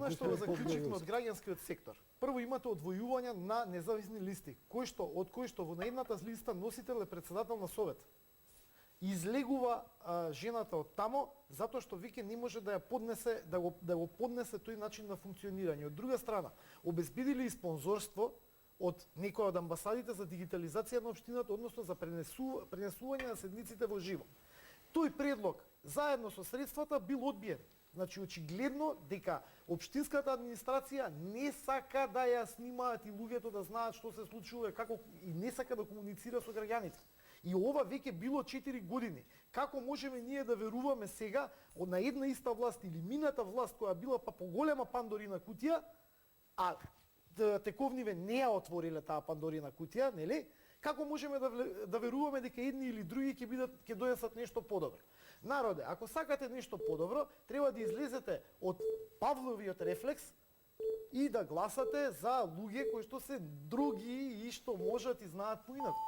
она што заклучивме од граѓанскиот сектор. Прво имате одвојување на независни листи, од кои што во едната листа носител е председател на совет. Излегува жената од тамо затоа што веќе не може да ја поднесе да го поднесе тој начин на функционирање. Од друга страна, обезбедили и спонзорство од некоја од амбасадите за дигитализација на општината, односно за пренесување на седниците во живо. Тој предлог заедно со средствата бил одбиен. Значи очигледно дека општинската администрација не сака да ја снимаат и луѓето да знаат што се случува како и не сака да комуницира со граѓаните. И ова веќе било 4 години. Како можеме ние да веруваме сега на една иста власт или мината власт која била па поголема Пандорина кутија, а тековниве не ја отвориле таа Пандорина кутија, нели? Како можеме да веруваме дека едни или други ќе дојдат нешто подобро? Народе, ако сакате нешто подобро, треба да излезете од Павловиот рефлекс и да гласате за луѓе кои што се други и што можат и знаат поинаку.